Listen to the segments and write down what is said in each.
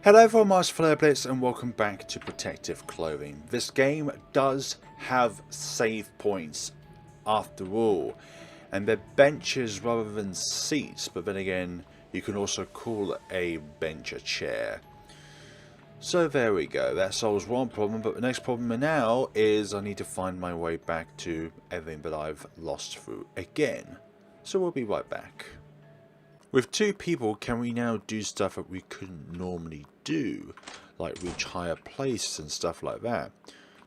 Hello everyone, my FlareBlitzed and welcome back to Protective Clothing. This game does have save points after all, and they're benches rather than seats, but then again you can also call a bench a chair. So there we go, that solves one problem, but the next problem now is I need to find my way back to everything that I've lost through again. So we'll be right back. With two people, can we now do stuff that we couldn't normally do, like reach higher places and stuff like that?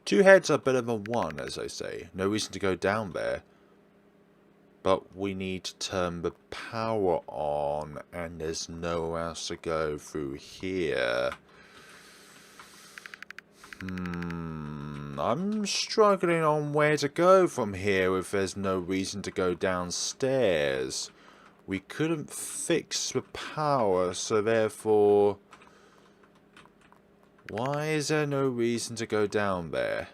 Two heads are better than one, as they say. No reason to go down there. But we need to turn the power on, and there's nowhere else to go through here. I'm struggling on where to go from here if there's no reason to go downstairs. We couldn't fix the power, so therefore, why is there no reason to go down there?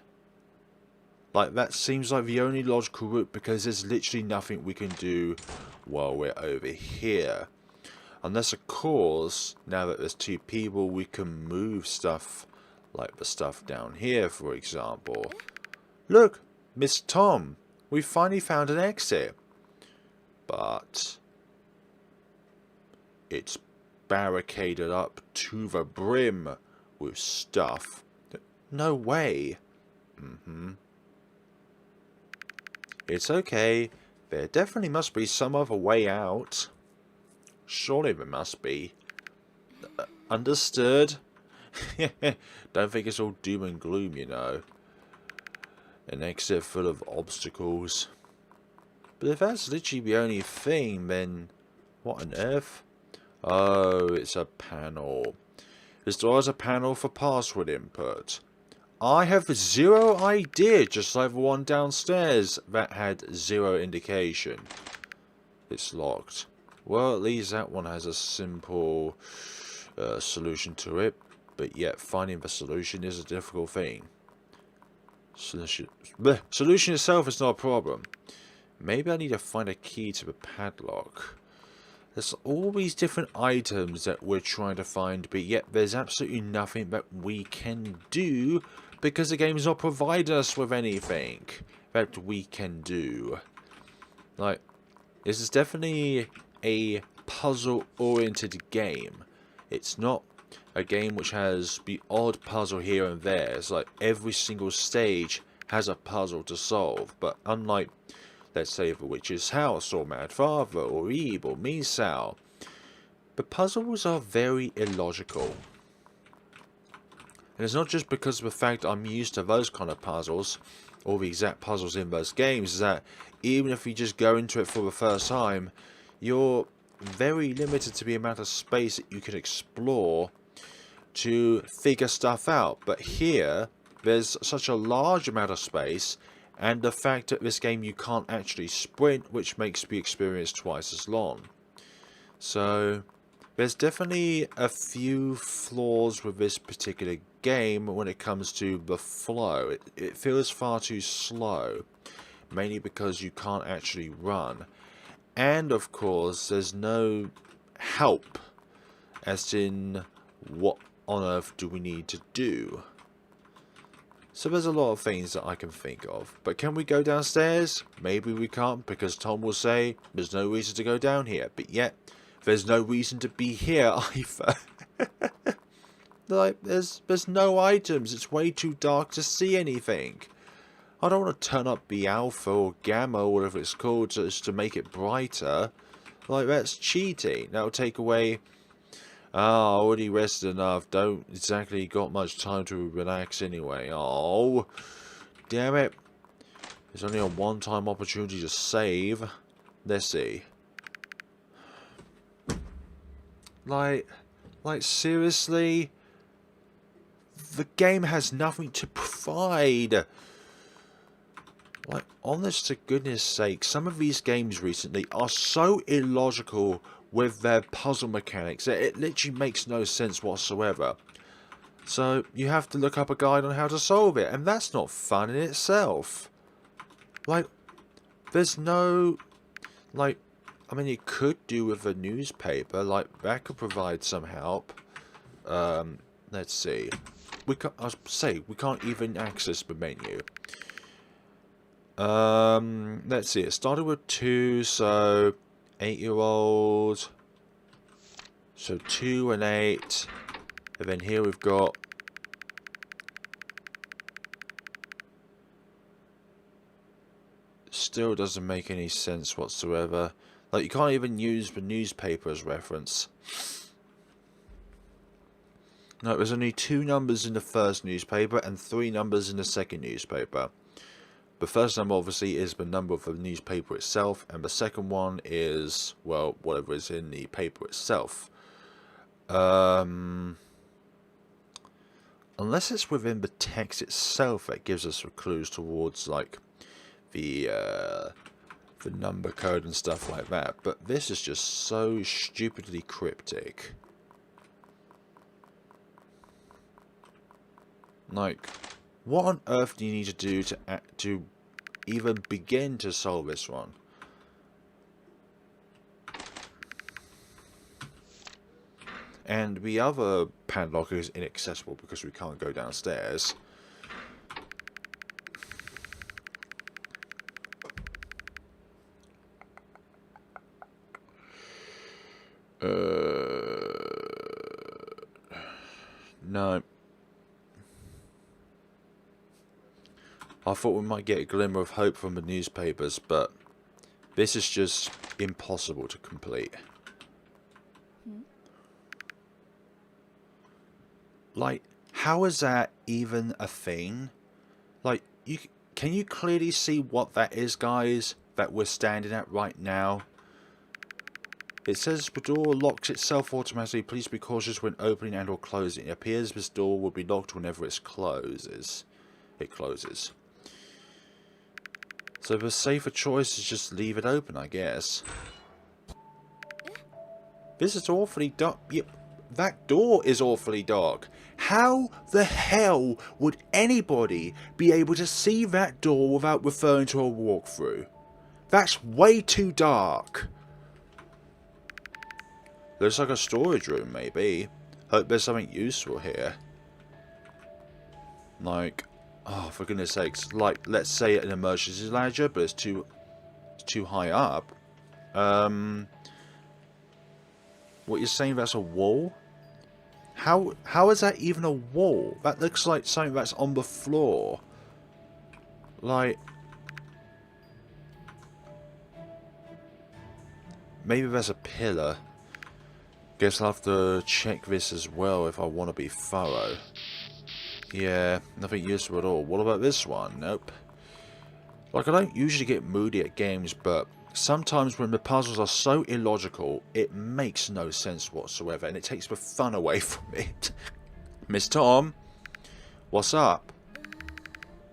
Like, that seems like the only logical route, because there's literally nothing we can do while we're over here. Unless, of course, now that there's two people, we can move stuff, like the stuff down here, for example. Look, Miss Tom, we finally found an exit. But it's barricaded up to the brim with stuff. No way. It's okay. There definitely must be some other way out. Surely there must be. Understood? Don't think it's all doom and gloom, you know. An exit full of obstacles. But if that's literally the only thing, then what on earth? Oh, it's a panel. This door has a panel for password input. I have zero idea, just like the one downstairs that had zero indication. It's locked. Well, at least that one has a simple solution to it, but yet finding the solution is a difficult thing. Solution itself is not a problem. Maybe I need to find a key to the padlock. There's all these different items that we're trying to find, but yet there's absolutely nothing that we can do because the game's not providing us with anything that we can do. Like, this is definitely a puzzle-oriented game. It's not a game which has the odd puzzle here and there. It's like every single stage has a puzzle to solve, but unlike, let's say, The Witch's House, or Mad Father, or Eve, or Misao, the puzzles are very illogical. And it's not just because of the fact I'm used to those kind of puzzles, or the exact puzzles in those games, is that even if you just go into it for the first time, you're very limited to the amount of space that you can explore to figure stuff out. But here, there's such a large amount of space, and the fact that this game you can't actually sprint, which makes the experience twice as long. So there's definitely a few flaws with this particular game when it comes to the flow. It feels far too slow, mainly because you can't actually run. And of course there's no help, as in what on earth do we need to do. So there's a lot of things that I can think of. But can we go downstairs? Maybe we can't, because Tom will say there's no reason to go down here. But yet, there's no reason to be here either. Like, there's no items. It's way too dark to see anything. I don't want to turn up the alpha or gamma or whatever it's called just to make it brighter. Like, that's cheating. That'll take away... I already rested enough. Don't exactly got much time to relax anyway. Oh, damn it. There's only a one-time opportunity to save. Let's see. Like seriously? The game has nothing to provide. Like, honest to goodness sake, some of these games recently are so illogical with their puzzle mechanics that it literally makes no sense whatsoever. So you have to look up a guide on how to solve it, and that's not fun in itself. Like, there's no, like, I mean, you could do with a newspaper, like, that could provide some help. Let's see. We can't even access the menu. Let's see. It started with 2, so 8-year-old. So 2 and 8. And then here we've got still doesn't make any sense whatsoever. Like, you can't even use the newspaper as reference. No, there's only 2 numbers in the first newspaper and 3 numbers in the second newspaper. The first number obviously is the number of the newspaper itself, and the second one is, well, whatever is in the paper itself. Unless it's within the text itself that gives us the clues towards, like, the number code and stuff like that. But this is just so stupidly cryptic. Like, what on earth do you need to do to even begin to solve this one? And the other padlock is inaccessible because we can't go downstairs. No. I thought we might get a glimmer of hope from the newspapers, but this is just impossible to complete. Like, how is that even a thing? Like, can you clearly see what that is, guys, that we're standing at right now? It says the door locks itself automatically. Please be cautious when opening and or closing. It appears this door will be locked whenever it closes. So the safer choice is just leave it open, I guess. This is awfully dark. Yep, that door is awfully dark. How the hell would anybody be able to see that door without referring to a walkthrough? That's way too dark. Looks like a storage room, maybe. Hope there's something useful here. Like, oh, for goodness sakes. Like, let's say an emergency ladder, but it's too high up. What you're saying, that's a wall? How is that even a wall? That looks like something that's on the floor. Like, maybe there's a pillar. Guess I'll have to check this as well if I want to be thorough. Yeah, nothing useful at all. What about this one? Nope. Like, I don't usually get moody at games, but sometimes when the puzzles are so illogical, it makes no sense whatsoever, and it takes the fun away from it. Miss Tom, what's up?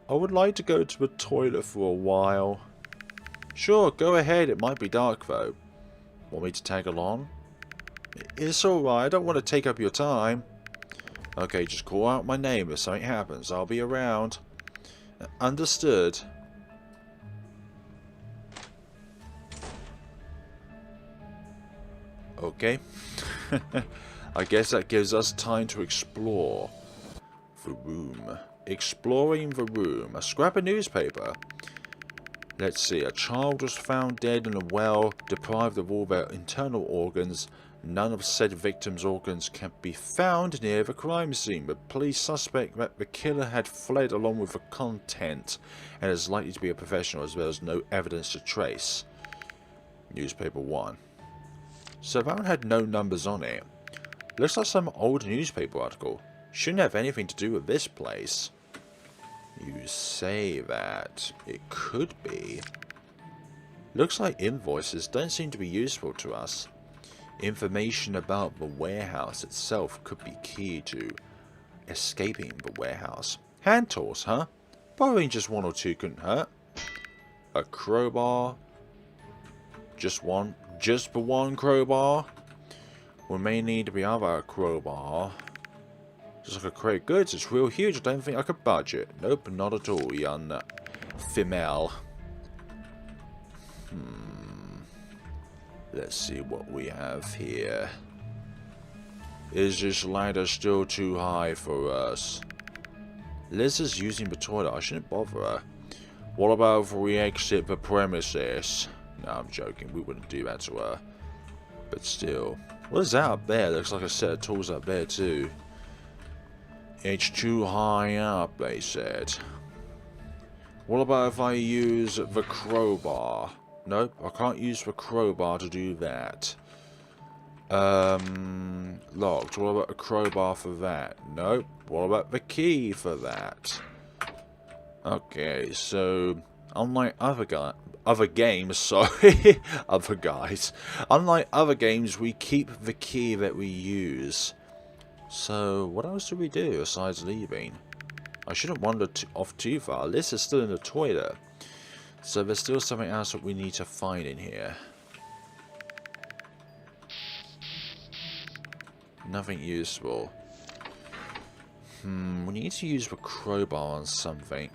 I would like to go to the toilet for a while. Sure, go ahead. It might be dark, though. Want me to tag along? It's alright. I don't want to take up your time. Okay, just call out my name if something happens. I'll be around. Understood. Okay. I guess that gives us time to explore the room. Exploring the room. A scrap of newspaper. Let's see. A child was found dead in a well, deprived of all their internal organs. None of said victim's organs can be found near the crime scene, but police suspect that the killer had fled along with the content and is likely to be a professional, as well as no evidence to trace. Newspaper 1. So that one had no numbers on it. Looks like some old newspaper article. Shouldn't have anything to do with this place. You say that. It could be. Looks like invoices don't seem to be useful to us. Information about the warehouse itself could be key to escaping the warehouse. Hand tools, huh? Borrowing just 1 or 2 couldn't hurt. A crowbar. Just one. Just the one crowbar. We may need the other crowbar. Just like a crate of goods. It's real huge. I don't think I could budget. Nope, not at all, young female. Let's see what we have here. Is this ladder still too high for us? Liz is using the toilet. I shouldn't bother her. What about if we exit the premises? No, I'm joking. We wouldn't do that to her. But still. What is that up there? Looks like a set of tools up there too. It's too high up, they said. What about if I use the crowbar? Nope, I can't use the crowbar to do that. Locked. What about a crowbar for that? Nope. What about the key for that? Okay, so unlike other games, sorry, other guys. Unlike other games, we keep the key that we use. So what else do we do besides leaving? I shouldn't wander off too far. Liz is still in the toilet, so there's still something else that we need to find in here. Nothing useful. We need to use the crowbar on something.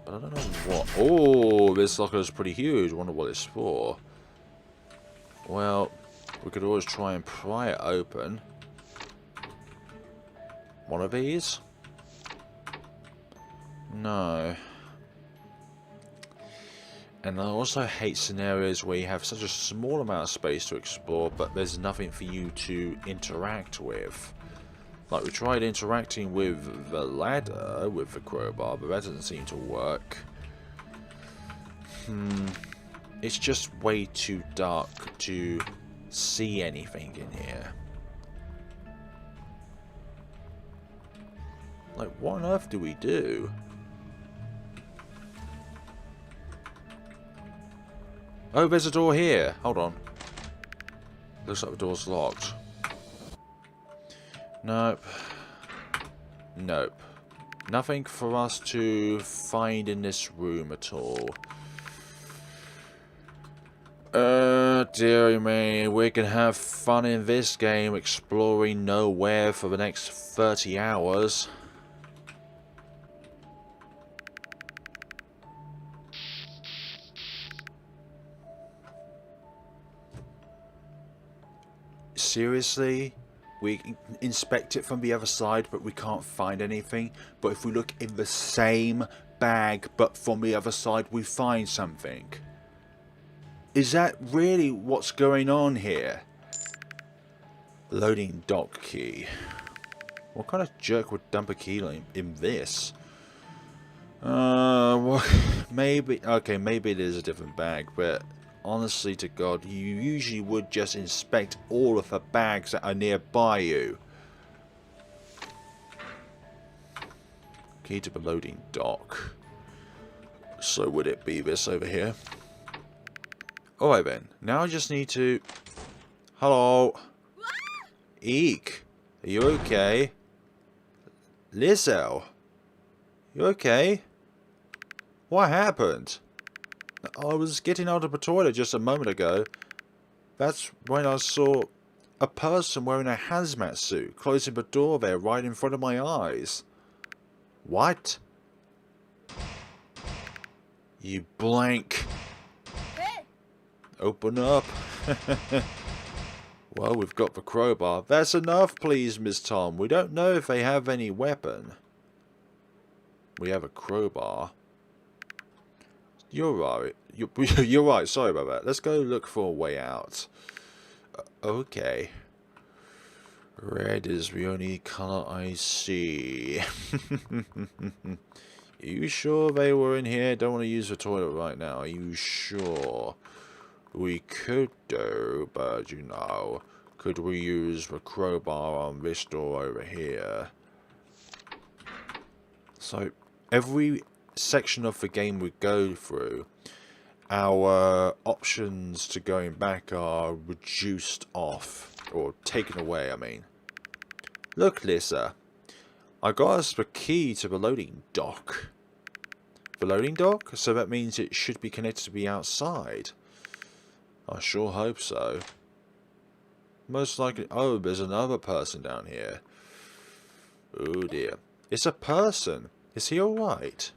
But I don't know what. Oh, this locker is pretty huge. Wonder what it's for. Well, we could always try and pry it open. One of these? No. And I also hate scenarios where you have such a small amount of space to explore, but there's nothing for you to interact with. Like, we tried interacting with the ladder with the crowbar, but that doesn't seem to work. It's just way too dark to see anything in here. Like, what on earth do we do? Oh, there's a door here. Hold on. Looks like the door's locked. Nope. Nope. Nothing for us to find in this room at all. Dear me, we can have fun in this game exploring nowhere for the next 30 hours. Seriously? We inspect it from the other side, but we can't find anything. But if we look in the same bag, but from the other side, we find something. Is that really what's going on here? Loading dock key. What kind of jerk would dump a key in this? Well, maybe. Okay, maybe it is a different bag, but honestly to God, you usually would just inspect all of the bags that are nearby you. Key to the loading dock. So would it be this over here? Alright then, now I just need to... Hello? Eek, are you okay? Lizzo? You okay? What happened? I was getting out of the toilet just a moment ago. That's when I saw a person wearing a hazmat suit closing the door there right in front of my eyes. What? You blank. Open up. Well, we've got the crowbar. That's enough, please, Miss Tom. We don't know if they have any weapon. We have a crowbar. You're right. You're right. Sorry about that. Let's go look for a way out. Okay. Red is the only color I see. Are you sure they were in here? Don't want to use the toilet right now. Are you sure? We could do, but you know, could we use the crowbar on this door over here? So, every section of the game we go through, our options to going back are reduced off, or taken away, I mean. Look, Lisa, I got us the key to the loading dock. The loading dock? So that means it should be connected to the outside. I sure hope so. Most likely... Oh, there's another person down here. Oh dear. It's a person. Is he alright?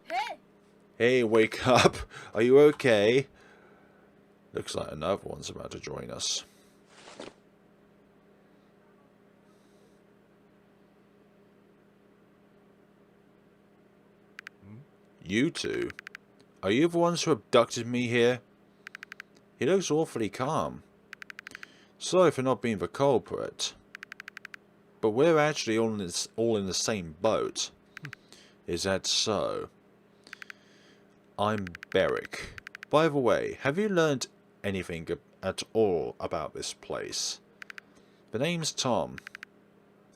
Hey! Hey, wake up. Are you okay? Looks like another one's about to join us. You two? Are you the ones who abducted me here? He looks awfully calm. Sorry for not being the culprit. But we're actually all in the same boat. Is that so? I'm Beric. By the way, have you learned anything at all about this place? The name's Tom.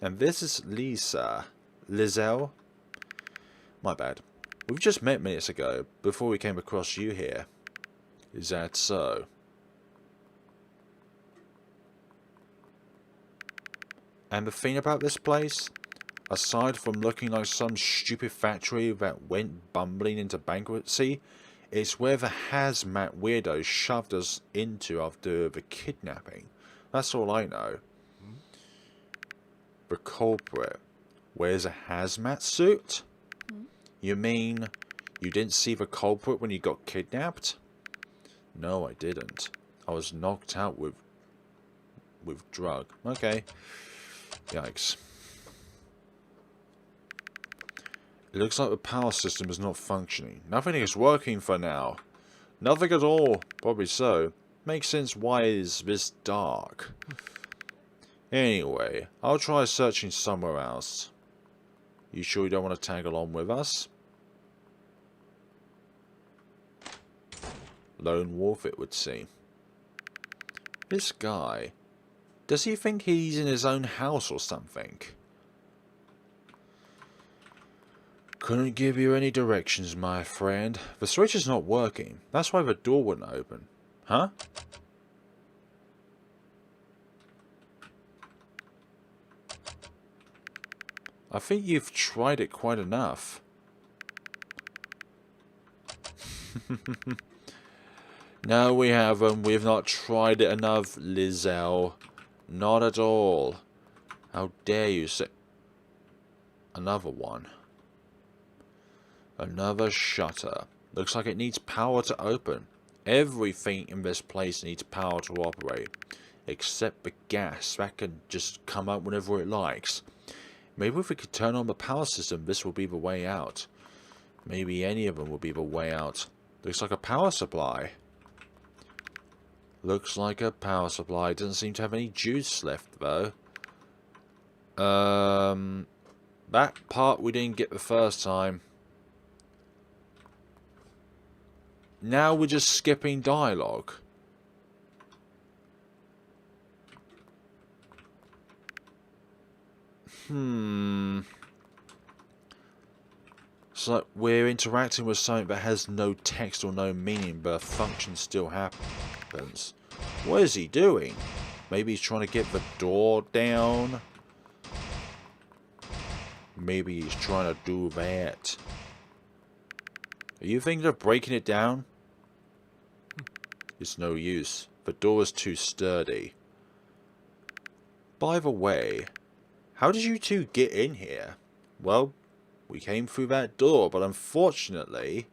And this is Lisa. Lizelle? My bad. We've just met minutes ago, before we came across you here. Is that so? And the thing about this place, aside from looking like some stupid factory that went bumbling into bankruptcy, it's where the hazmat weirdos shoved us into after the kidnapping. That's all I know. The culprit wears a hazmat suit? You mean you didn't see the culprit when you got kidnapped? No, I didn't. I was knocked out with drug. Okay. Yikes. It looks like the power system is not functioning. Nothing is working for now. Nothing at all. Probably so. Makes sense why it is this dark. Anyway, I'll try searching somewhere else. You sure you don't want to tag along with us? Lone wolf, it would seem. This guy, does he think he's in his own house or something? Couldn't give you any directions, my friend. The switch is not working. That's why the door wouldn't open. Huh? I think you've tried it quite enough. No, we haven't. We've not tried it enough, Lizelle. Not at all. How dare you say... Another one. Another shutter. Looks like it needs power to open. Everything in this place needs power to operate. Except the gas. That can just come out whenever it likes. Maybe if we could turn on the power system, this will be the way out. Maybe any of them will be the way out. Looks like a power supply. Looks like a power supply. Doesn't seem to have any juice left, though. That part we didn't get the first time. Now we're just skipping dialogue. It's like we're interacting with something that has no text or no meaning, but a function still happens. What is he doing? Maybe he's trying to get the door down? Maybe he's trying to do that. Are you thinking of breaking it down? It's no use. The door is too sturdy. By the way, how did you two get in here? Well, we came through that door, but unfortunately...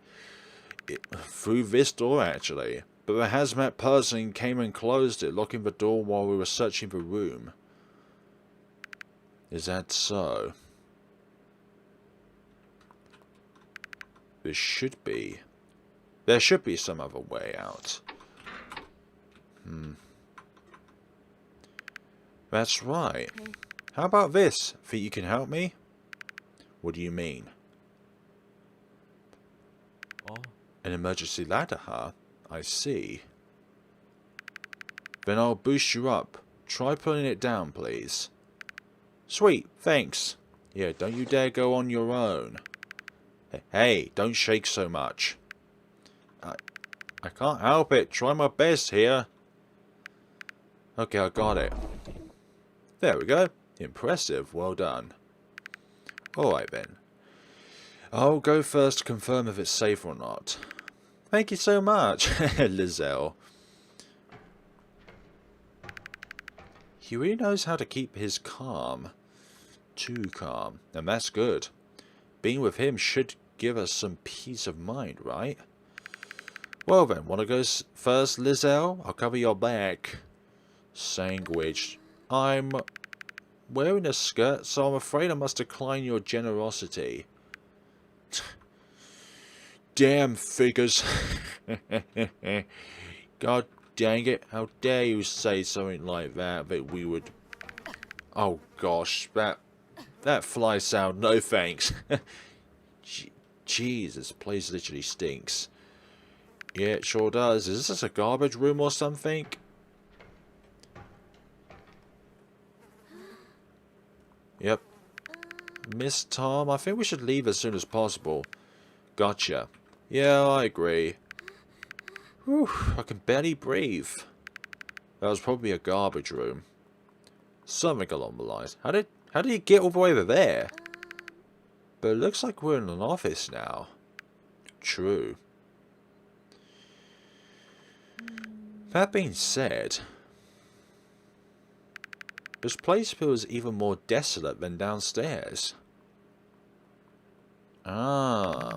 through this door, actually. But the hazmat person came and closed it, locking the door while we were searching the room. Is that so? There should be some other way out. That's right. How about this? Think you can help me? What do you mean? Oh. An emergency ladder, huh? I see. Then I'll boost you up. Try pulling it down, please. Sweet, thanks. Yeah, don't you dare go on your own. Hey, don't shake so much. I can't help it. Try my best here. Okay, I got it. There we go. Impressive. Well done. Alright then. I'll go first to confirm if it's safe or not. Thank you so much, Lizelle. He really knows how to keep his calm. Too calm. And that's good. Being with him should give us some peace of mind, right? Well then, wanna go first, Lizelle? I'll cover your back. Sandwich. I'm wearing a skirt, so I'm afraid I must decline your generosity. damn figures. God dang it. How dare you say something like that we would... Oh gosh, that fly sound, no thanks. Jeez, this place literally stinks. Yeah, it sure does. Is this a garbage room or something? Yep. Miss Tom, I think we should leave as soon as possible. Gotcha. Yeah, I agree. Whew, I can barely breathe. That was probably a garbage room. Something along the lines. How did you get all the way over there? But it looks like we're in an office now. True. That being said, this place feels even more desolate than downstairs. Ah.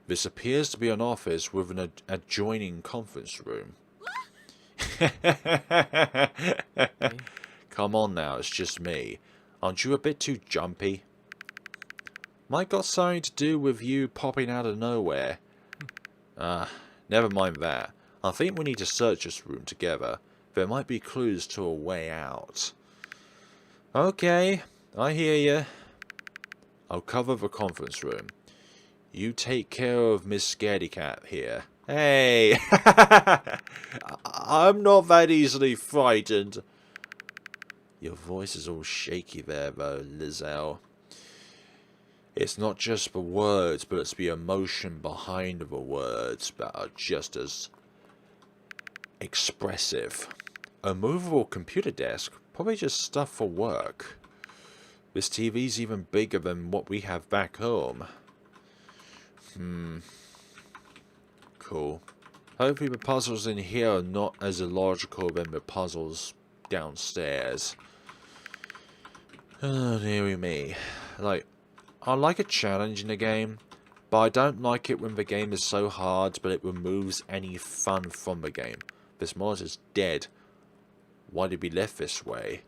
This appears to be an office with an adjoining conference room. Come on now, it's just me. Aren't you a bit too jumpy? Might got something to do with you popping out of nowhere. Never mind that. I think we need to search this room together. There might be clues to a way out. Okay, I hear you. I'll cover the conference room. You take care of Miss Scaredy Cat here. Hey! I'm not that easily frightened. Your voice is all shaky there, though, Lizelle. It's not just the words, but it's the emotion behind the words that are just as expressive. A movable computer desk, probably just stuff for work. This TV's even bigger than what we have back home. Cool. Hopefully the puzzles in here are not as illogical than the puzzles downstairs. Oh, dearie me. Like, I like a challenge in a game, but I don't like it when the game is so hard but it removes any fun from the game. This mod is dead. Why did we left this way?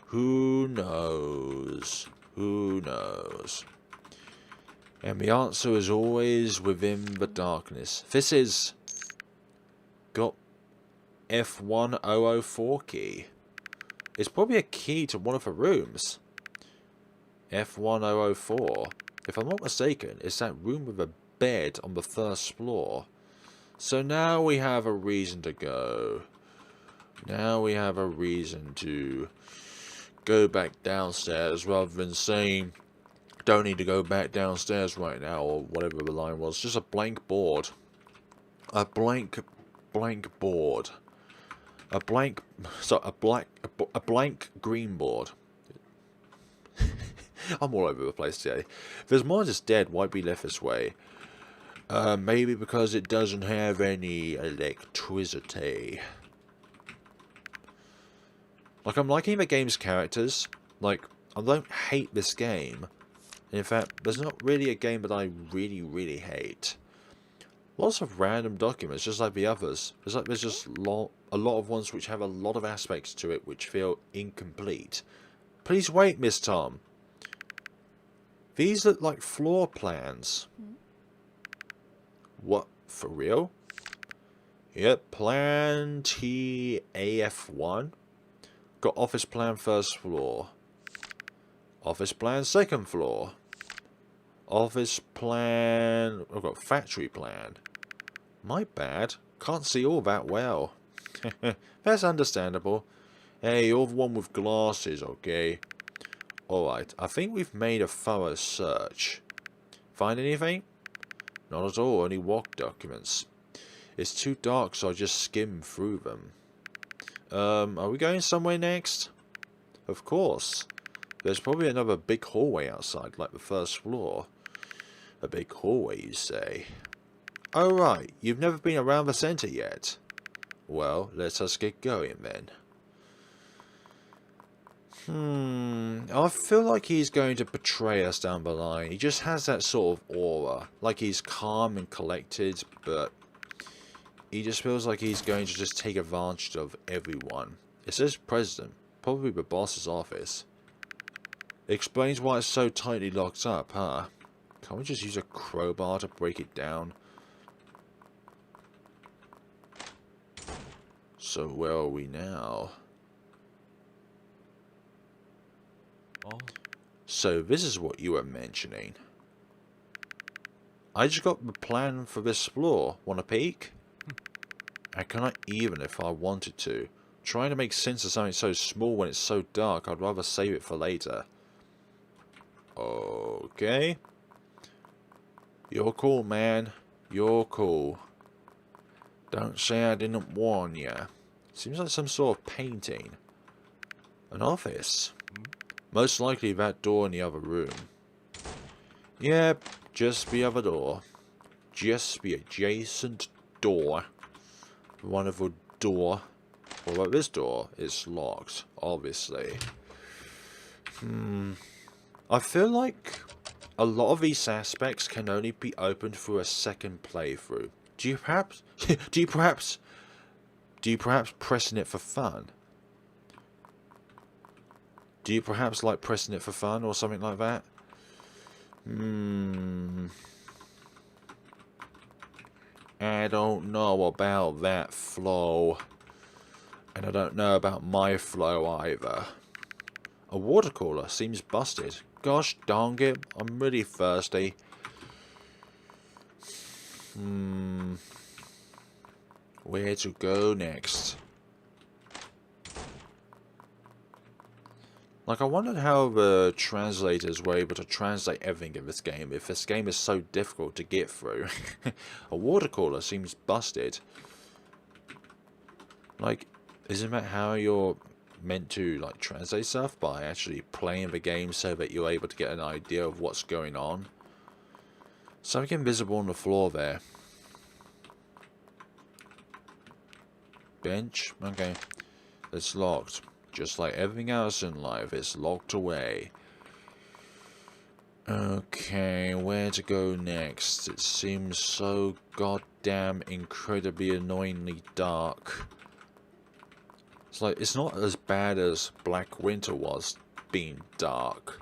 Who knows? Who knows? And the answer is always within the darkness. This is... got F1004 key. It's probably a key to one of the rooms. F1004. If I'm not mistaken, it's that room with a bed on the first floor. So now we have a reason to go. Now we have a reason to go back downstairs rather than saying... don't need to go back downstairs right now, or whatever the line was. Just a blank board. A blank board. A blank green board. I'm all over the place today. This mod is dead, why be left this way? Maybe because it doesn't have any electricity. Like, I'm liking the game's characters. Like, I don't hate this game. In fact, there's not really a game that I really hate. Lots of random documents, just like the others. It's like there's just a lot of ones which have a lot of aspects to it which feel incomplete. Please wait, Miss Tom. These look like floor plans. What? For real? Yep, plan TAF1. Got office plan first floor. Office plan second floor. Office plan... I've got factory plan. My bad. Can't see all that well. That's understandable. Hey, you're the one with glasses, okay? Alright, I think we've made a thorough search. Find anything? Not at all, only work documents. It's too dark, so I just skim through them. Are we going somewhere next? Of course. There's probably another big hallway outside, like the first floor. A big hallway, you say? Oh right, you've never been around the centre yet. Well, let us get going then. I feel like he's going to betray us down the line. He just has that sort of aura. Like he's calm and collected, but he just feels like he's going to just take advantage of everyone. It says president, probably the boss's office. Explains why it's so tightly locked up, huh? Can't we just use a crowbar to break it down? So where are we now? Oh. So this is what you were mentioning. I just got the plan for this floor. Want a peek? I cannot even if I wanted to. Trying to make sense of something so small when it's so dark, I'd rather save it for later. Okay. You're cool, man. You're cool. Don't say I didn't warn ya. Seems like some sort of painting. An office. Most likely that door in the other room. Yep, just the other door. Just the adjacent door. Wonderful door. What about this door? It's locked, obviously. I feel like a lot of these aspects can only be opened through a second playthrough. Do you perhaps pressing it for fun? Do you perhaps like pressing it for fun or something like that? I don't know about that flow. And I don't know about my flow either. A water cooler seems busted. Gosh dang it, I'm really thirsty. Where to go next? Like, I wondered how the translators were able to translate everything in this game if this game is so difficult to get through. A water cooler seems busted. Like, isn't that how you're meant to, like, translate stuff? By actually playing the game so that you're able to get an idea of what's going on? Something invisible on the floor there. Bench? Okay. It's locked. Just like everything else in life, it's locked away. Okay, where to go next? It seems so goddamn incredibly annoyingly dark. It's like, it's not as bad as Black Winter was being dark,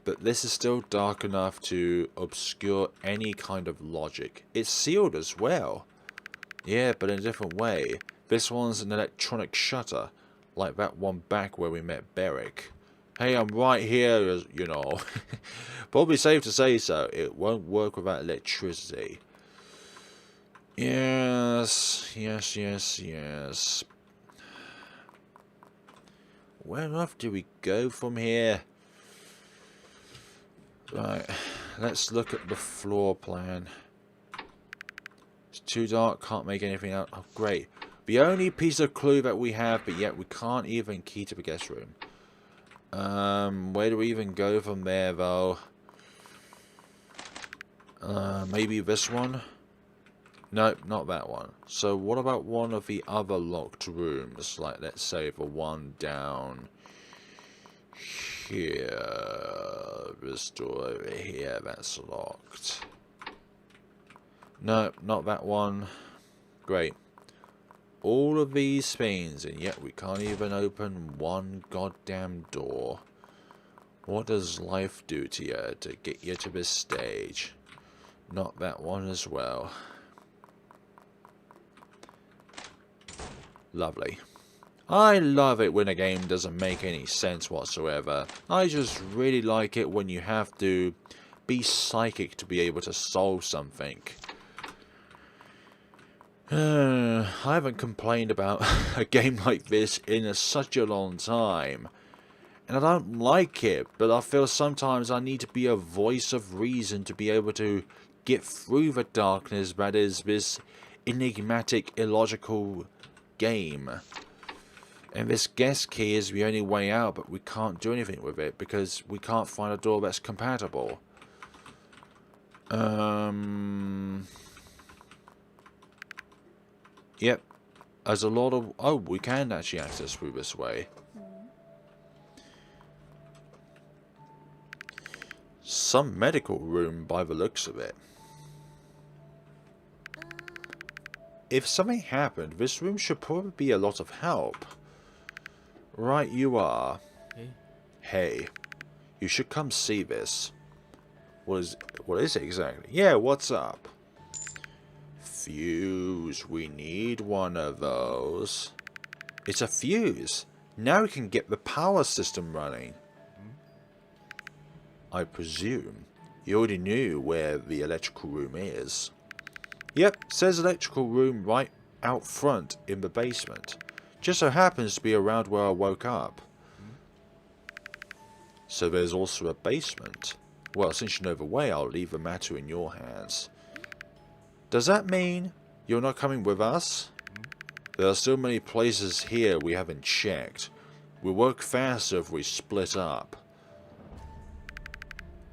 but this is still dark enough to obscure any kind of logic. It's sealed as well. Yeah, but in a different way. This one's an electronic shutter, like that one back where we met Beric. Hey, I'm right here, you know. Probably safe to say so. It won't work without electricity. Yes. Where off do we go from here? Right, let's look at the floor plan. It's too dark, can't make anything out. Oh, great. The only piece of clue that we have, but yet we can't even key to the guest room. Where do we even go from there, though? Maybe this one? Nope, not that one. So what about one of the other locked rooms? Like, let's say the one down here. This door over here, that's locked. Nope, not that one. Great. All of these things, and yet we can't even open one goddamn door. What does life do to you to get you to this stage? Not that one as well. Lovely. I love it when a game doesn't make any sense whatsoever. I just really like it when you have to be psychic to be able to solve something. I haven't complained about a game like this in such a long time. And I don't like it, but I feel sometimes I need to be a voice of reason to be able to get through the darkness that is this enigmatic, illogical game. And this guest key is the only way out, but we can't do anything with it because we can't find a door that's compatible. Yep. There's a lot of... Oh, we can actually access through this way. Some medical room by the looks of it. If something happened, this room should probably be a lot of help. Right you are. Hey. Hey, you should come see this. What is it exactly? Yeah, what's up? Fuse. We need one of those. It's a fuse. Now we can get the power system running. I presume you already knew where the electrical room is. Yep, says electrical room right out front in the basement. Just so happens to be around where I woke up. So there's also a basement. Well, since you know the way, I'll leave the matter in your hands. Does that mean you're not coming with us? There are so many places here we haven't checked. We'll work faster if we split up.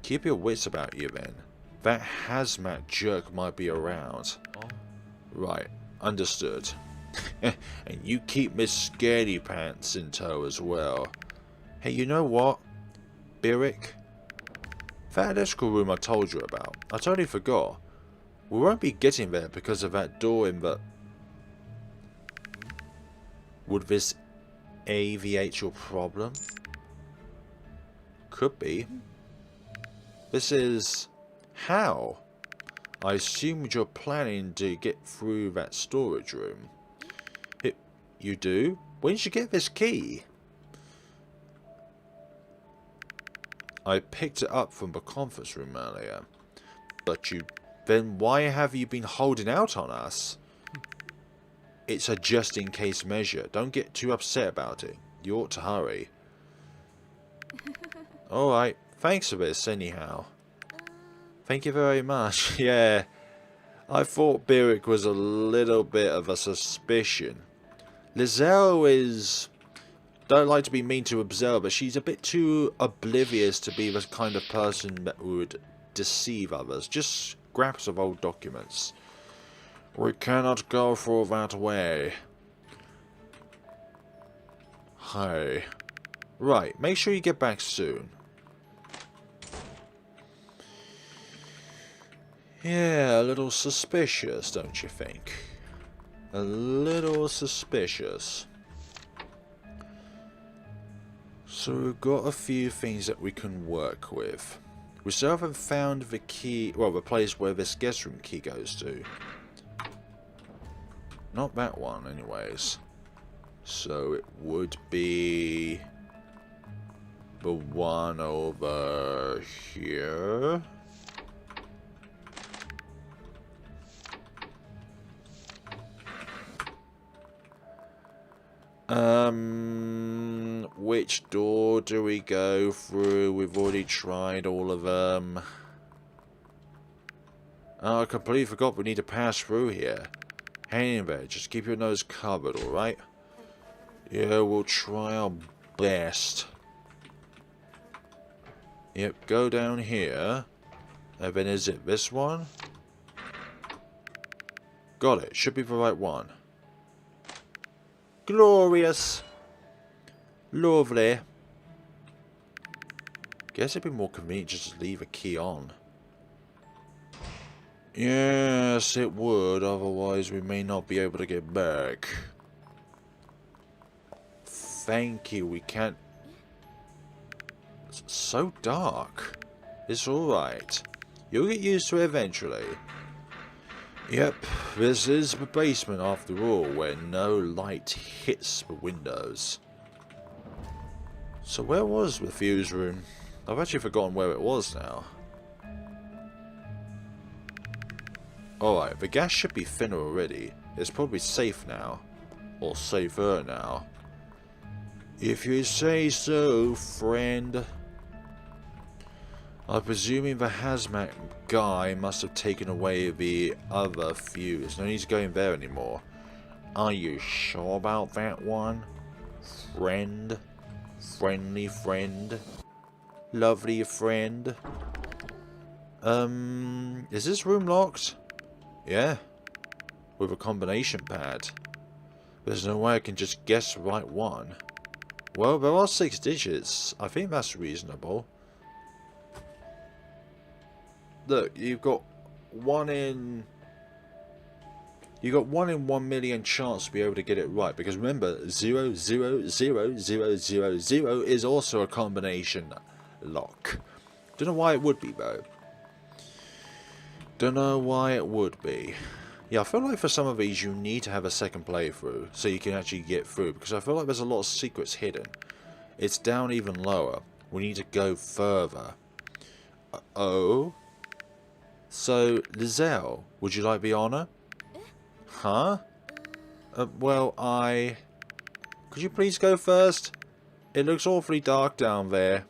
Keep your wits about you then. That hazmat jerk might be around. Oh. Right, understood. And you keep Miss Scaredy Pants in tow as well. Hey, you know what? Beric? That electrical room I told you about. I totally forgot. We won't be getting there because of that door in the... Would this alleviate your problem? Could be. This is... How? I assumed you're planning to get through that storage room. You do? When did you get this key? I picked it up from the conference room earlier. But you... Then why have you been holding out on us? It's a just-in-case measure. Don't get too upset about it. You ought to hurry. Alright. Thanks for this, anyhow. Thank you very much. Yeah. I thought Beric was a little bit of a suspicion. Lizelle is... Don't like to be mean to Observer, but she's a bit too oblivious to be the kind of person that would deceive others. Just scraps of old documents. We cannot go through that way. Hi. Right, make sure you get back soon. Yeah, a little suspicious, don't you think? A little suspicious. So we've got a few things that we can work with. We still haven't found the key, well, the place where this guest room key goes to. Not that one, anyways. So it would be the one over here. Which door do we go through? We've already tried all of them. Oh, I completely forgot we need to pass through here. Hang in there, just keep your nose covered, alright? Yeah, we'll try our best. Yep, go down here. And then is it this one? Got it, should be the right one. Glorious! Lovely. Guess it'd be more convenient just to leave a key on. Yes, it would, otherwise we may not be able to get back. Thank you, we can't... It's so dark. It's alright. You'll get used to it eventually. Yep, this is the basement after all, where no light hits the windows. So where was the fuse room? I've actually forgotten where it was now. Alright, the gas should be thinner already. It's probably safe now. Or safer now. If you say so, friend. I'm presuming the hazmat guy must have taken away the other fuse. No need to go in there anymore. Are you sure about that one? Friend? Friendly friend? Lovely friend? Is this room locked? Yeah. With a combination pad. There's no way I can just guess the right one. Well, there are 6 digits. I think that's reasonable. Look, you've got 1 in 1 million chance to be able to get it right, because remember 0 0 0 0 0 0 is also a combination lock. Don't know why it would be though. Don't know why it would be. Yeah, I feel like for some of these you need to have a second playthrough so you can actually get through, because I feel like there's a lot of secrets hidden. It's down even lower. We need to go further. Oh? So, Lizelle, would you like the honour? Huh? Well, could you please go first? It looks awfully dark down there.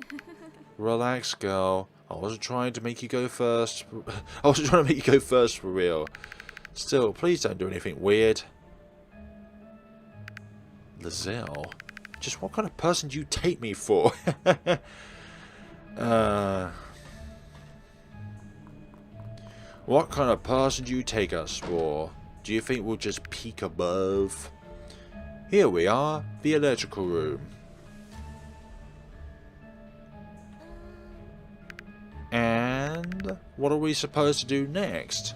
Relax, girl. I wasn't trying to make you go first. I wasn't trying to make you go first for real. Still, please don't do anything weird. Lizelle? Just what kind of person do you take me for? What kind of person do you take us for? Do you think we'll just peek above? Here we are, the electrical room. And what are we supposed to do next?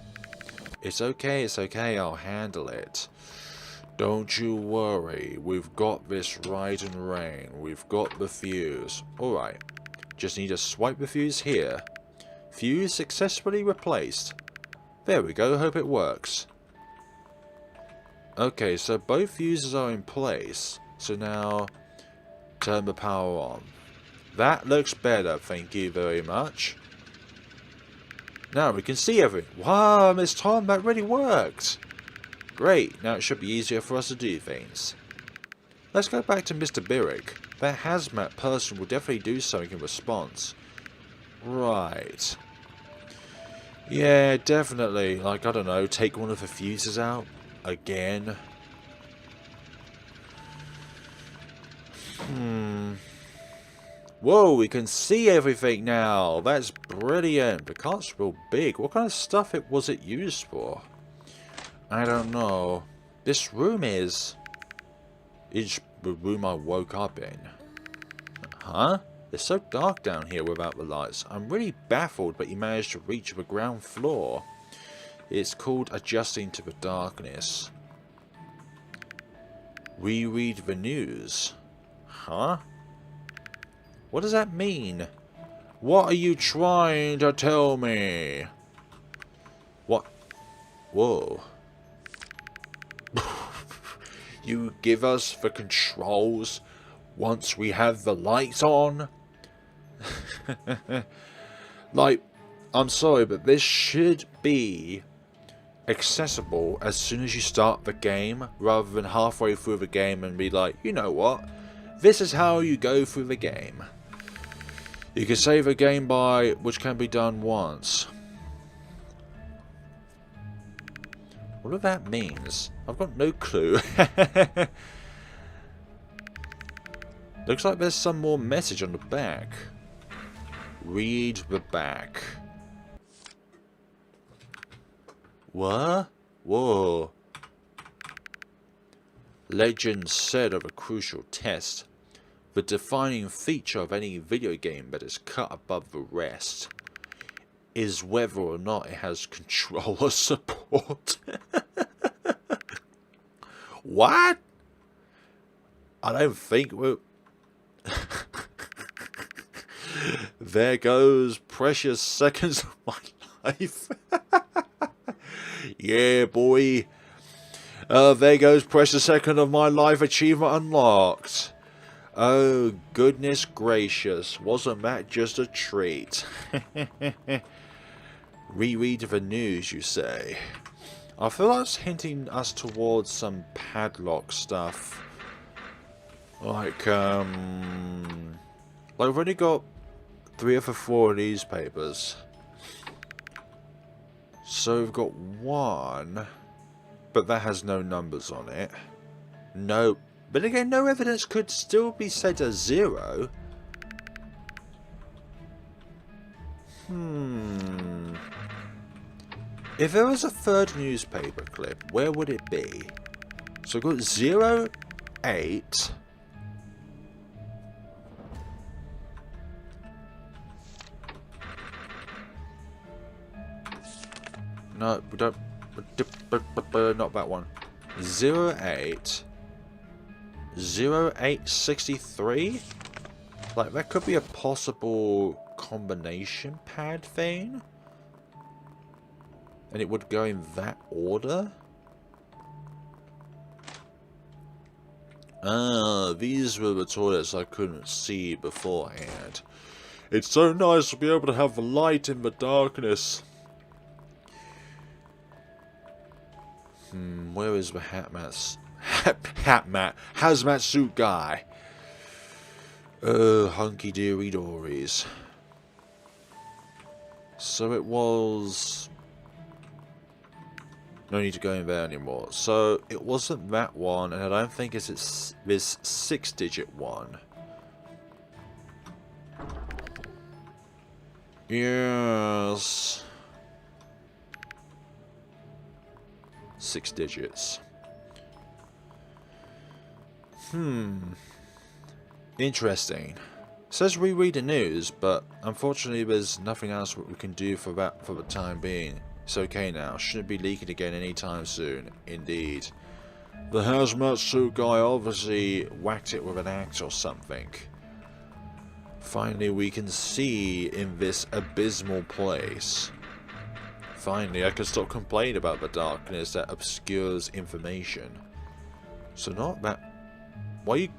It's okay, I'll handle it. Don't you worry, we've got this right in rain. We've got the fuse. Alright, just need to swipe the fuse here. Fuse successfully replaced. There we go, hope it works. Okay, so both fuses are in place. So now, turn the power on. That looks better, thank you very much. Now we can see everything. Wow, Miss Tom, that really worked. Great, now it should be easier for us to do things. Let's go back to Mr. Beric. That hazmat person will definitely do something in response. Right. Yeah, definitely. Like, I don't know, take one of the fuses out. Again. Whoa, we can see everything now. That's brilliant. The cart's real big. What kind of stuff was it used for? I don't know. This room is... It's the room I woke up in. Huh? It's so dark down here without the lights. I'm really baffled, but you managed to reach the ground floor. It's called adjusting to the darkness. Reread the news. Huh? What does that mean? What are you trying to tell me? What? Whoa. You give us the controls once we have the lights on? Like, I'm sorry, but this should be accessible as soon as you start the game, rather than halfway through the game and be like, you know what? This is how you go through the game. You can save a game by, which can be done once. What that means? I've got no clue. Looks like there's some more message on the back. Read the back. What? Whoa. Legend said of a crucial test. The defining feature of any video game that is cut above the rest is whether or not it has controller support. What? I don't think we're... There goes precious seconds of my life. Yeah, boy. There goes precious second of my life, achievement unlocked. Oh, goodness gracious. Wasn't that just a treat? Reread the news, you say? I feel like it's hinting us towards some padlock stuff. Like, we've already got 3 of the 4 newspapers. So we've got 1, but that has no numbers on it. No, but again, no evidence could still be set as 0. If there was a 3rd newspaper clip, where would it be? So we've got 0, 8... No, we don't. Not that one. 08. 0863? Like, that could be a possible combination pad thing. And it would go in that order? Ah, these were the toilets I couldn't see beforehand. It's so nice to be able to have the light in the darkness. Where is the hazmat suit guy? Hunky deary dories. So it was... No need to go in there anymore. So it wasn't that one, and I don't think it's this 6-digit one. Yes. 6 digits. Interesting. It says reread the news, but unfortunately there's nothing else we can do for that for the time being. It's okay now. Shouldn't be leaking again anytime soon. Indeed. The hazmat suit guy obviously whacked it with an axe or something. Finally we can see in this abysmal place. Finally I can stop complaining about the darkness that obscures information. So not that... Why you...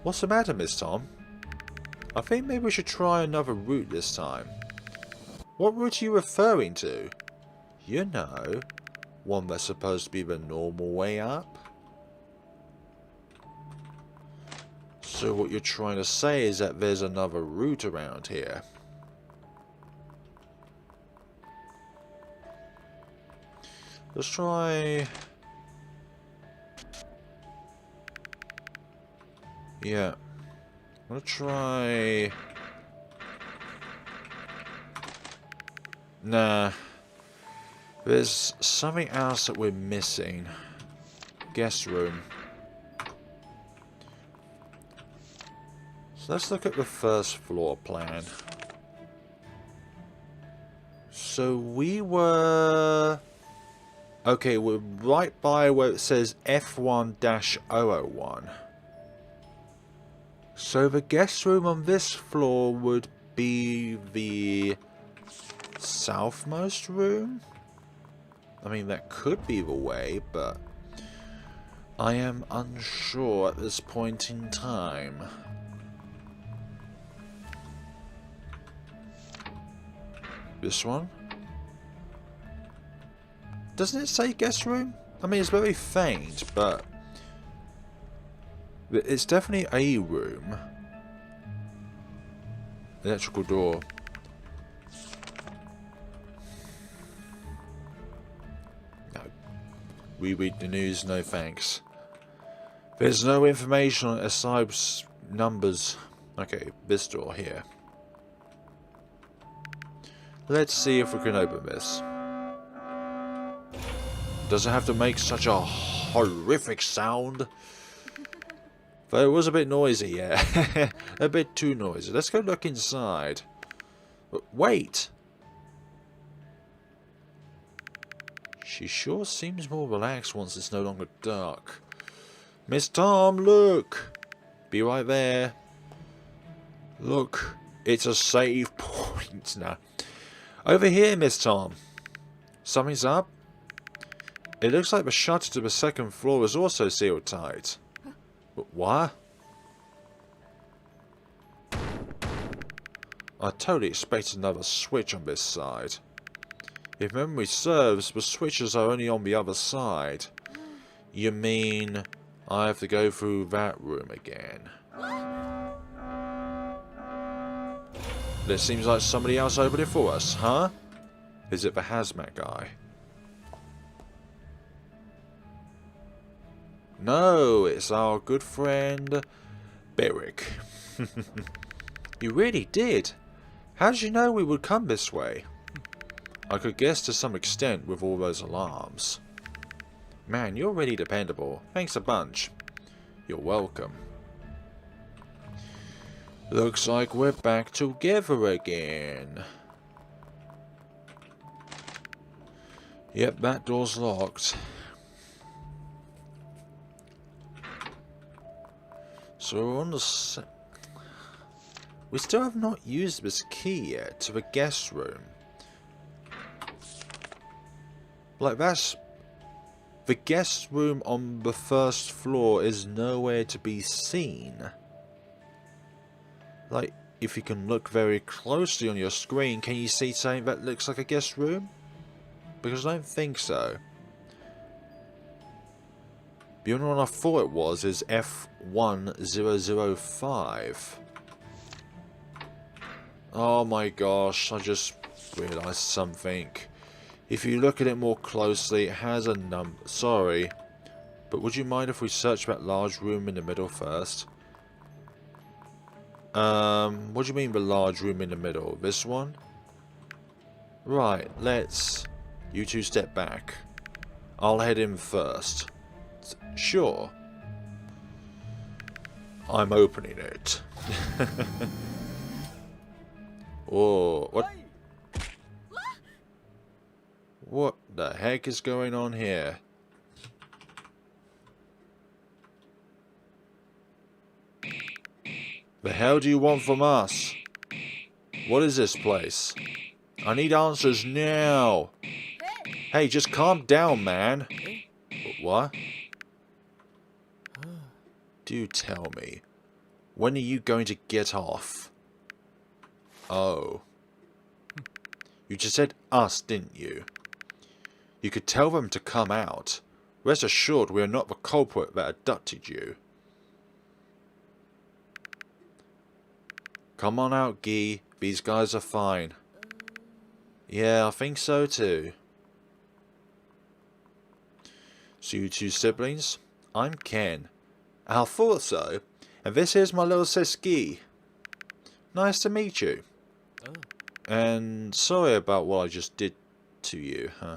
What's the matter, Miss Tom? I think maybe we should try another route this time. What route are you referring to? You know, one that's supposed to be the normal way up? So what you're trying to say is that there's another route around here. Let's try... Yeah. I'm gonna try... Nah. There's something else that we're missing. Guest room. So let's look at the first floor plan. So we were... Okay, we're right by where it says F1-001. So the guest room on this floor would be the southmost room? I mean, that could be the way, but I am unsure at this point in time. This one? Doesn't it say guest room? I mean, it's very faint, but it's definitely a room. Electrical door. No. Reread the news, no thanks. There's no information on Asibe's numbers. Okay, this door here. Let's see if we can open this. Does it have to make such a horrific sound? But it was a bit noisy, yeah. A bit too noisy. Let's go look inside. But wait! She sure seems more relaxed once it's no longer dark. Miss Tom, look! Be right there. Look, it's a save point now. Over here, Miss Tom. Something's up? It looks like the shutter to the second floor is also sealed tight. What? I totally expected another switch on this side. If memory serves, the switches are only on the other side. You mean I have to go through that room again? It seems like somebody else opened it for us, huh? Is it the hazmat guy? No, it's our good friend Beric. You really did. How did you know we would come this way? I could guess to some extent with all those alarms. Man, you're really dependable. Thanks a bunch. You're welcome. Looks like we're back together again. Yep, that door's locked. So we're on the We still have not used this key yet to the guest room. Like, that's... The guest room on the first floor is nowhere to be seen. Like, if you can look very closely on your screen, can you see something that looks like a guest room? Because I don't think so. The only one I thought it was is F1005. Oh my gosh, I just realised something. If you look at it more closely, it has a number. Sorry, but would you mind if we search that large room in the middle first? What do you mean the large room in the middle? This one? Right, let's... You two step back. I'll head in first. Sure. I'm opening it. Oh, what? What the heck is going on here? The hell do you want from us? What is this place? I need answers now. Hey, just calm down, man. What? Do tell me. When are you going to get off? Oh. You just said us, didn't you? You could tell them to come out. Rest assured we are not the culprit that abducted you. Come on out, Guy. These guys are fine. Yeah, I think so too. So you two siblings? I'm Ken. I thought so. And this is my little sis Guy. Nice to meet you. Oh. And sorry about what I just did to you, huh?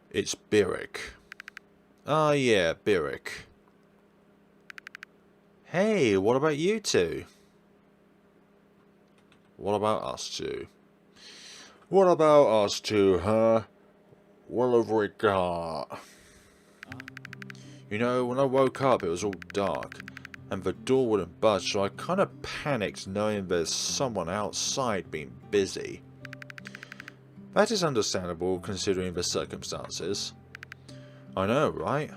It's Beric. Ah, yeah, Beric. Hey, what about you two? What about us two? What about us two, huh? What have we got? You know, when I woke up, it was all dark, and the door wouldn't budge, so I kind of panicked knowing there's someone outside being busy. That is understandable considering the circumstances. I know, right?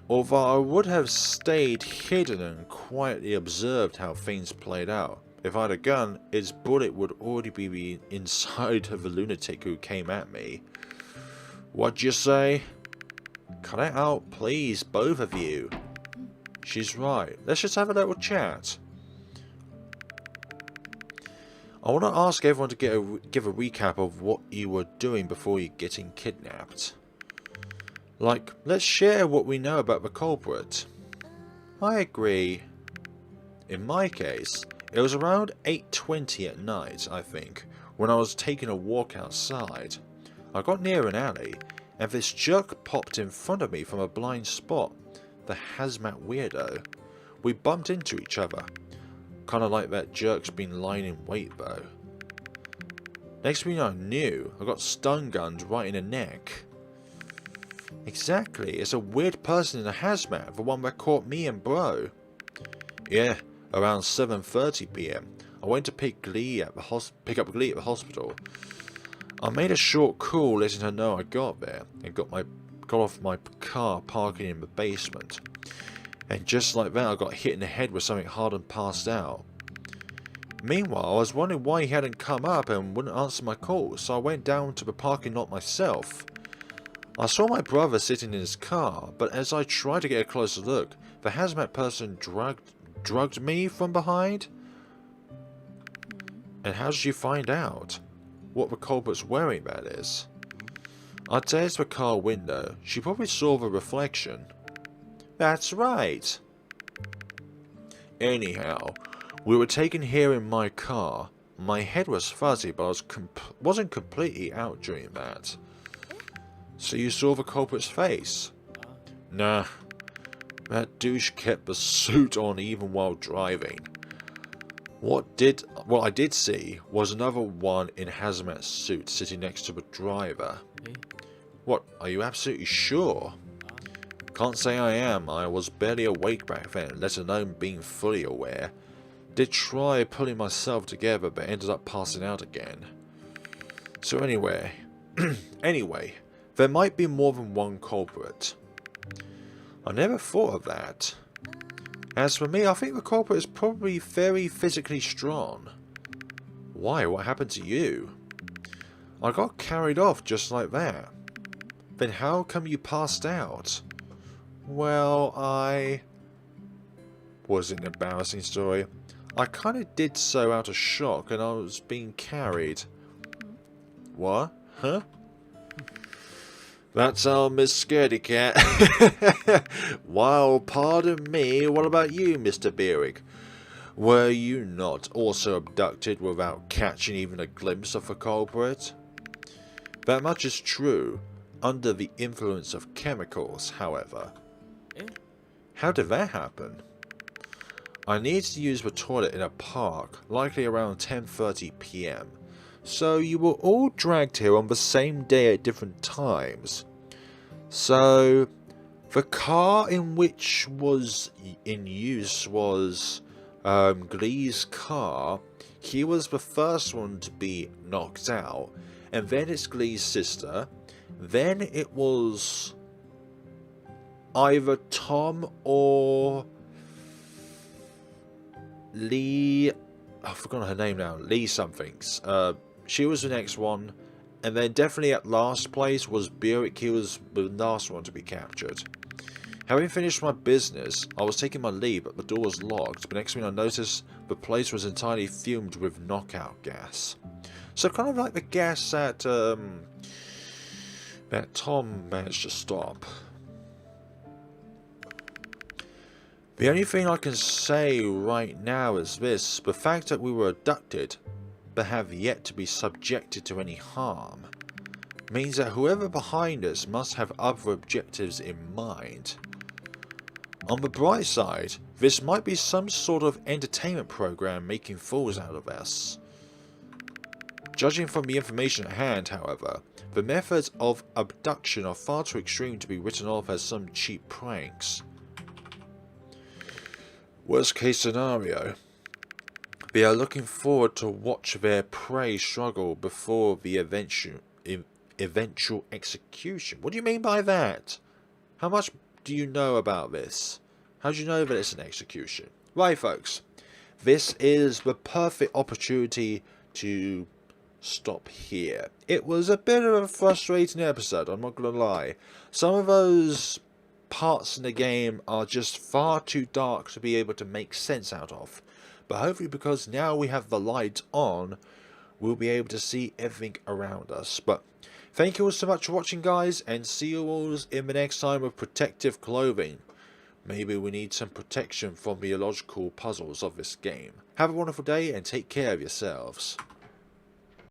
Although I would have stayed hidden and quietly observed how things played out. If I had a gun, its bullet would already be inside of the lunatic who came at me. What'd you say? Cut it out, please, both of you. She's right. Let's just have a little chat. I want to ask everyone to give a recap of what you were doing before you getting kidnapped. Like, let's share what we know about the culprit. I agree. In my case, it was around 8:20 at night, I think, when I was taking a walk outside. I got near an alley, and this jerk popped in front of me from a blind spot. The hazmat weirdo. We bumped into each other. Kinda like that jerk's been lying in wait though. Next thing I knew, I got stun gunned right in the neck. Exactly, it's a weird person in a hazmat, the one that caught me and bro. Yeah, around 7:30 PM. I went to pick up Glee at the hospital. I made a short call letting her know I got there, and got off my car parking in the basement. And just like that, I got hit in the head with something hard and passed out. Meanwhile, I was wondering why he hadn't come up and wouldn't answer my calls, so I went down to the parking lot myself. I saw my brother sitting in his car, but as I tried to get a closer look, the hazmat person drugged me from behind. And how did you find out? What the culprit's wearing, that is. I'd say it's the car window. She probably saw the reflection. That's right. Anyhow, we were taken here in my car. My head was fuzzy, but I wasn't completely out during that. So you saw the culprit's face? Nah. That douche kept the suit on even while driving. What I did see was another one in hazmat suit sitting next to the driver. What, are you absolutely sure? Can't say I am. I was barely awake back then, let alone being fully aware. Did try pulling myself together, but ended up passing out again. So anyway, there might be more than one culprit. I never thought of that. As for me, I think the culprit is probably very physically strong. Why? What happened to you? I got carried off just like that. Then how come you passed out? Well, was an embarrassing story. I kind of did so out of shock and I was being carried. What? Huh? That's our Miss Scaredy Cat. Wow, pardon me. What about you, Mr. Beric? Were you not also abducted without catching even a glimpse of the culprit? That much is true. Under the influence of chemicals, however. How did that happen? I needed to use the toilet in a park, likely around 10:30 PM. So you were all dragged here on the same day at different times. So the car in which was in use was Glee's car. He was the first one to be knocked out, and then it's Glee's sister. Then it was either Tom or Lee. I've forgotten her name now. Lee somethings. She was the next one, and then definitely at last place was Beric. He was the last one to be captured. Having finished my business, I was taking my leave, but the door was locked. But next thing I noticed, the place was entirely fumed with knockout gas. So kind of like the gas that Tom managed to stop. The only thing I can say right now is this: the fact that we were abducted, but have yet to be subjected to any harm, means that whoever behind us must have other objectives in mind. On the bright side, this might be some sort of entertainment program making fools out of us. Judging from the information at hand, however, the methods of abduction are far too extreme to be written off as some cheap pranks. Worst case scenario, they are looking forward to watch their prey struggle before the eventual execution. What do you mean by that? How much do you know about this? How do you know that it's an execution? Right, folks, this is the perfect opportunity to stop here. It was a bit of a frustrating episode, I'm not going to lie. Some of those parts in the game are just far too dark to be able to make sense out of. But hopefully, because now we have the light on, we'll be able to see everything around us. But thank you all so much for watching, guys, and see you all in the next time with protective clothing. Maybe we need some protection from the illogical puzzles of this game. Have a wonderful day and take care of yourselves.